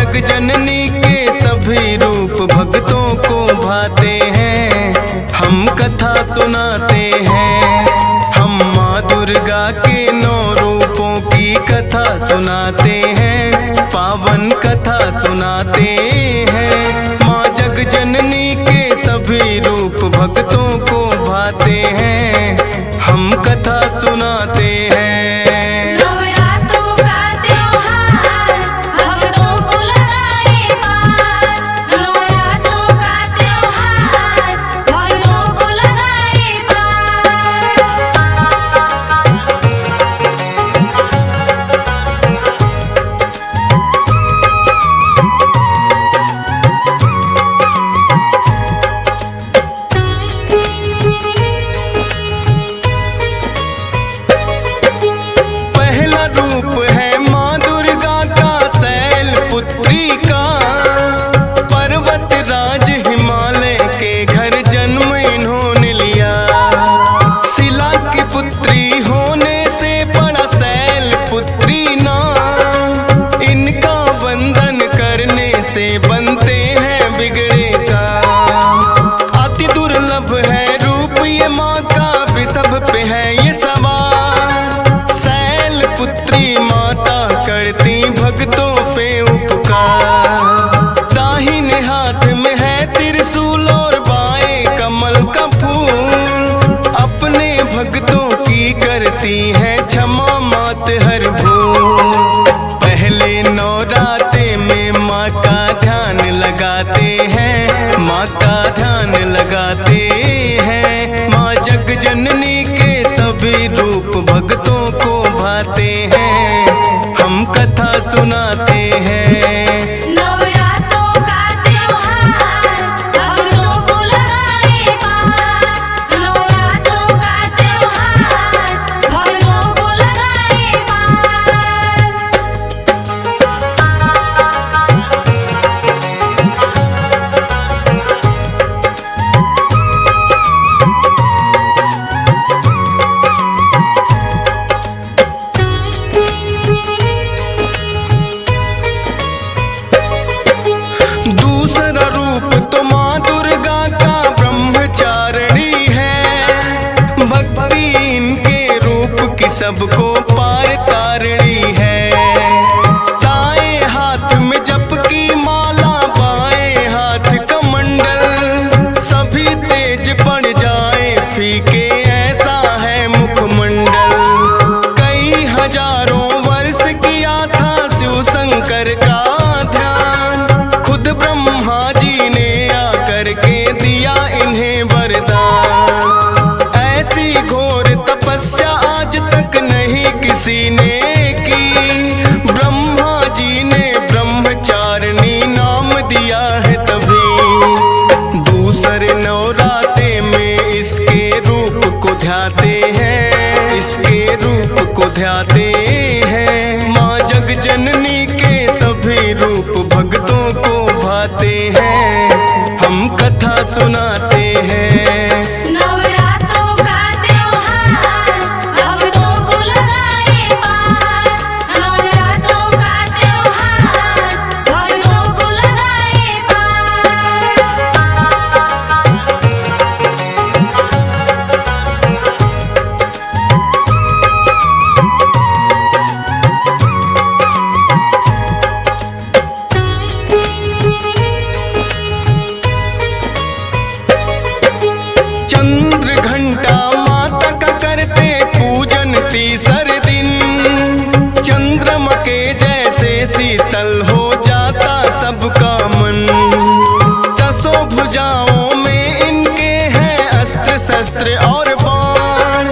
जग जननी के सभी रूप भक्तों को भाते हैं। हम कथा सुनाते हैं, हम माँ दुर्गा के 9 रूपों की कथा सुनाते हैं, पावन कथा सुनाते हैं। माँ जग जननी के सभी रूप भक्तों को भाते हैं, हम कथा सुनाते हैं। बनते हैं बिगड़े काम, अति दुर्लभ है रूप ये माँ का भी सब पे है ये सवार। शैल पुत्री माता करती भक्तों पे उपकार, दाहिने हाथ में है त्रिशूल और बाएं कमल का फूल। अपने भक्तों की करती है क्षमा मात हर भूल। पहले नवरात्रे में माँ का ध्यान लगाते हैं, माँ का ध्यान लगाते हैं। माँ जग जननी के सभी रूप भक्तों को भाते हैं, हम कथा सुनाते हैं। सबको पार तारणी है, दाएं हाथ में जप की माला, बाएं हाथ कमंडल। सभी तेज पड़ जाए फीके ऐसा है मुखमंडल। कई हजारों वर्ष किया था शिव शंकर का ध्यान, खुद ब्रह्मा जी ने आकर के दिया इन्हें वरदान। ऐसी घोर तपस्या आज तक नहीं किसी ने की, ब्रह्मा जी ने ब्रह्मचारिणी नाम दिया है तभी। दूसरे नवरात्रे में इसके रूप को ध्याते हैं, इसके रूप को ध्याते हैं। माँ जग जननी के सभी रूप भक्तों को भाते हैं, हम कथा सुनाते हैं। तीसर दिन चंद्रमा के जैसे शीतल हो जाता सबका मन। 10 भुजाओं में इनके हैं अस्त्र शस्त्र और बाण,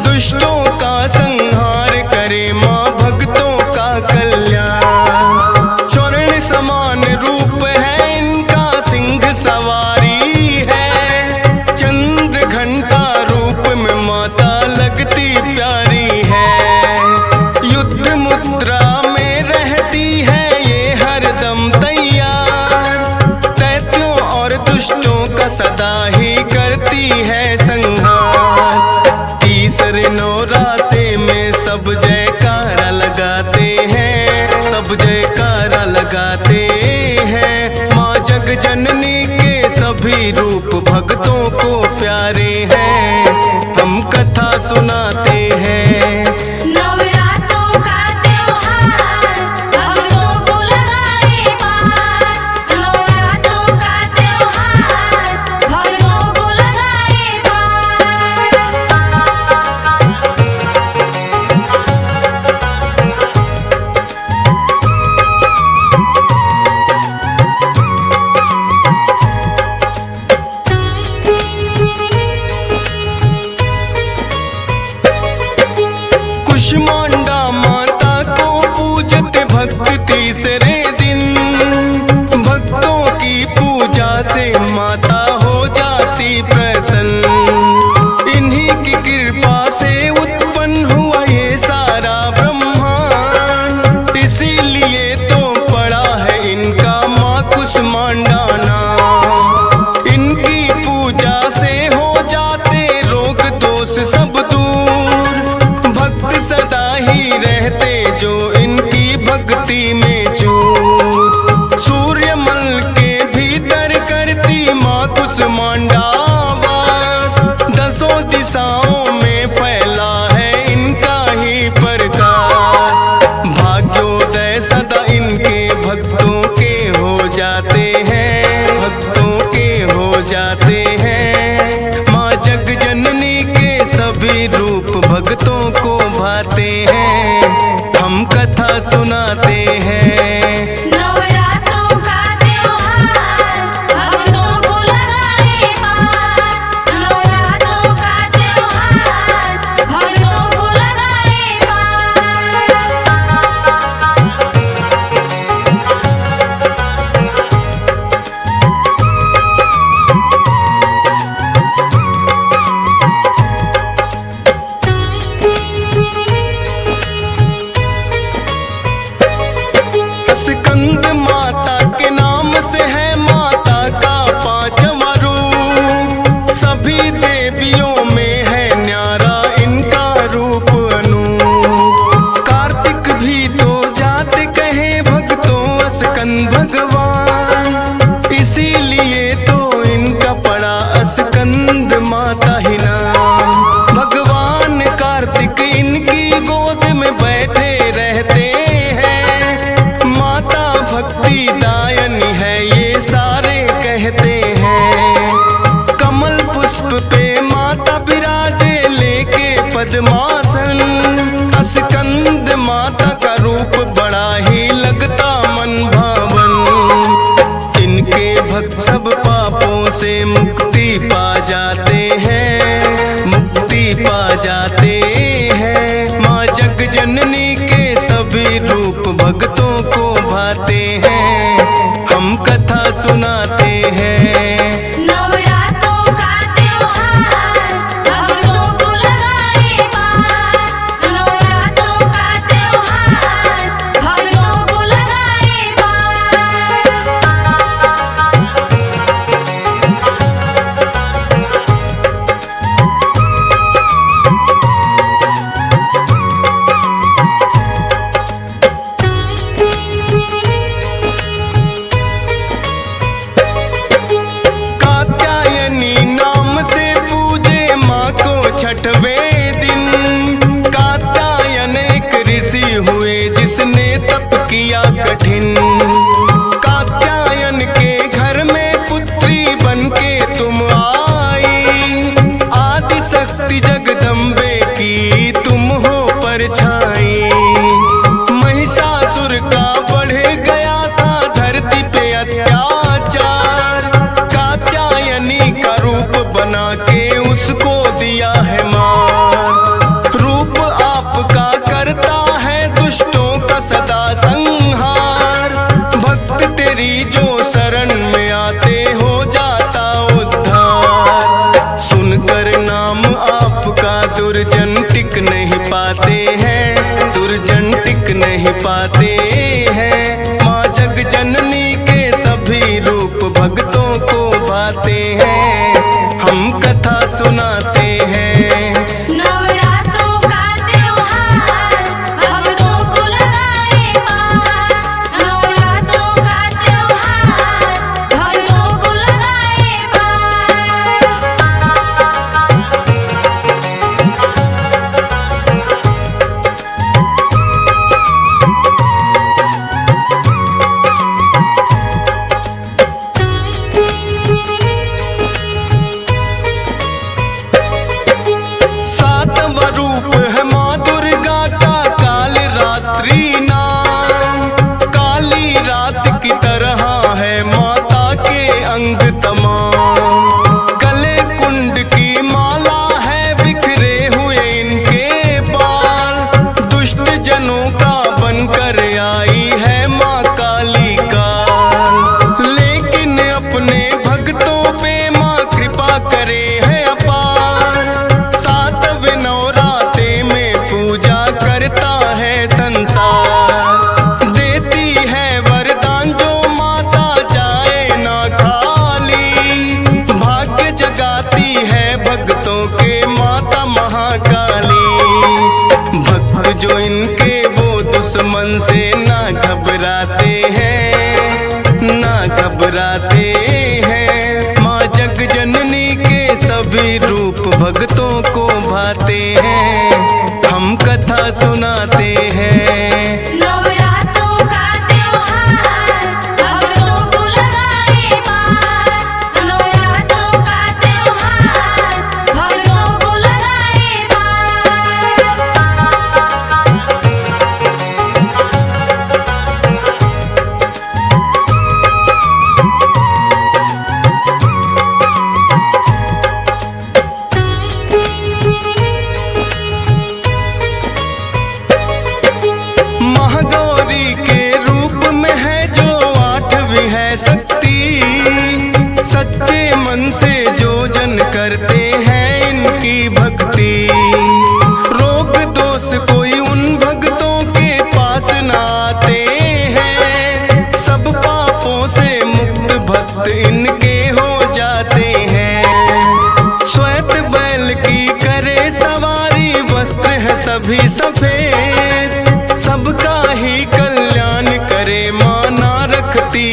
दुष्टों का संहार करे माँ भक्तों का कल्याण। स्वर्ण समान रूप है इनका, सिंह सवारी है, चंद्र घंटा रूप में माता लगती प्यारी है। युद्ध मुद्रा में रहती है ये हरदम तैयार, दैत्यों और दुष्टों का सदा ही करती है संहार। तीसरे नवरात्रे में सब जयकारा लगाते हैं, सब जयकारा लगाते भगवान, इसीलिए तो इनका पड़ा स्कंद माता ही नाम। भगवान कार्तिक इनकी गोद में बैठे रहते हैं, माता भक्ति दायनी है ये सारे कहते हैं। कमल पुष्प पे माता विराजे लेके पद्मासन, स्कंद माता का रूप बड़ा ही लगता मन भावन। इनके भक्त सब पापों से मुक्ति पा जाते हैं, मुक्ति पा जाते हैं। माँ जग जननी के सभी रूप भक्तों को भाते हैं, हम कथा सुनाते हैं। नवरात्रों का त्योहार भक्तों को लगाए पार, नवरात्रों का त्योहार भक्तों को लगाए पार। कात्यायनी नाम से पूजे माँ को छठवें दिन। कात्यायन एक ऋषि हुए जिसने तप किया कठिन। कात्यायन के घर में पुत्री बनके तुम आई, आदि शक्ति जगदम्बे की तुम हो परछाई। महिषासुर का बढ़ गया था धरती पे अत्याचार, कात्यायनी का रूप बना के उसको दिया है मार। रूप आपका करता है दुष्टों का सदा संहार, भक्त तेरी जो शरण में आते हो जाता उद्धार। सुनकर नाम आपका दुर्जन टिक नहीं पाते हैं, दुर्जन टिक नहीं पाते हैं। माँ जग जननी के सभी रूप भक्तों को भाते हैं, हम कथा सुनाते हैं। नवरात्रों का त्योहार भक्तों को लगाए पार, नवरात्रों का त्योहार भक्तों को लगाए पार। सातवां रूप है माँ दुर्गा का काल रात्रि नाम। काली रात की तरह है माता के अंग तमाम। गले कुंड की माला है बिखरे हुए इनके बाल, दुष्ट जनों का बनकर आई है माँ काली काल। लेकिन अपने भक्तों पे माँ कृपा करे है अपार। सातवें नवरात्रे में पूजा करता है संसार, देती है वरदान जो माता जाए ना खाली। भाग्य जगाती है भक्तों के माता महाकाली। भक्त जो इनके वो दुश्मन से ना घबराते हैं, ना घबराते हैं। माँ जग जननी के सभी रूप भक्तों को भाते हैं, हम कथा सुनाते हैं। नवरात्रों का त्योहार भक्तों को लगाए पार, नवरात्रों का त्योहार भक्तों को लगाए पार। महागौरी के रूप में है जो आठवीं है शक्ति। सच्चे मन से जो जन करते हैं इनकी भक्ति, रोग दोष कोई उन भक्तों के पास ना आते हैं। सब पापों से मुक्त भक्त इनके हो जाते हैं। श्वेत बैल की करे सवारी, वस्त्र है सभी सफेद। सबका ही कल्याण करे माँ ना रखती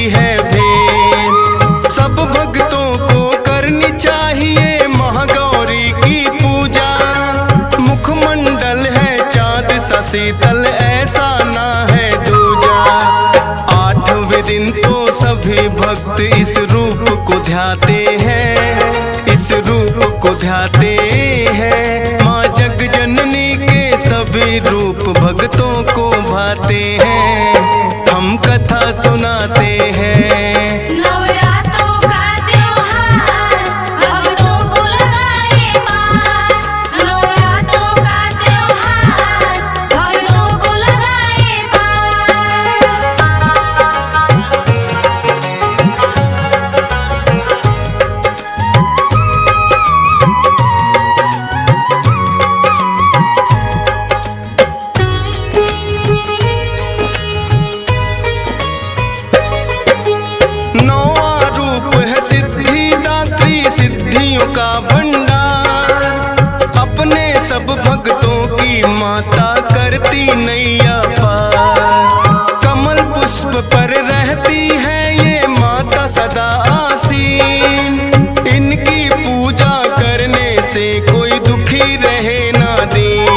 शीतल ऐसा ना है दूजा। 8वें दिन तो सभी भक्त इस रूप को ध्याते हैं, इस रूप को ध्याते हैं। माँ जग जननी के सभी रूप भक्तों को भाते हैं, हम कथा सुनाते हैं। नवरात्रों का त्योहार भक्तों को लगाए पार। नवरात्रों का त्योहार भक्तों को लगाए पार। नौवां रूप है सिद्धिदात्री, सिद्धियों का भंडार। अपने सब भक्तों की माता करती नैया पार। कमल पुष्प पर रहती है ये माता सदा आसीन। इनकी पूजा करने से कोई दुखी रहे ना दीन।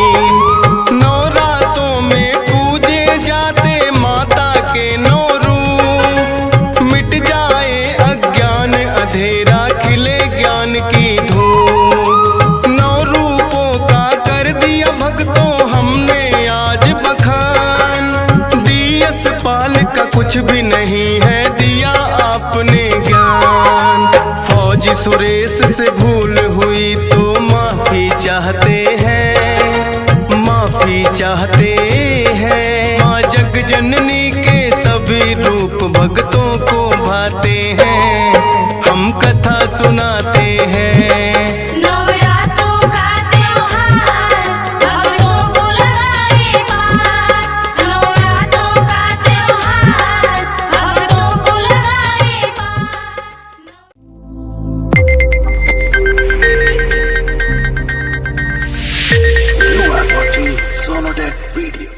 नवरातों में पूजे जाते माता के 9 रूप। मिट जाए अज्ञान अंधेरा, खिले ज्ञान की धूप। 9 रूपों का कर दिया भक्तों हमने आज बखान। दियस पाल का कुछ भी नहीं है, दिया आपने ज्ञान। फौजी सुरेश से भूल हुई तो माफी चाहते हैं, माफी चाहते हैं। माँ जग जननी के सभी रूप भक्तों को भाते हैं, हम कथा सुनाते हैं। नवरात्रों का त्योहार भक्तों को लगाए पार। नवरात्रों का त्योहार भक्तों को लगाए पार। You are watching Sonodeck Video.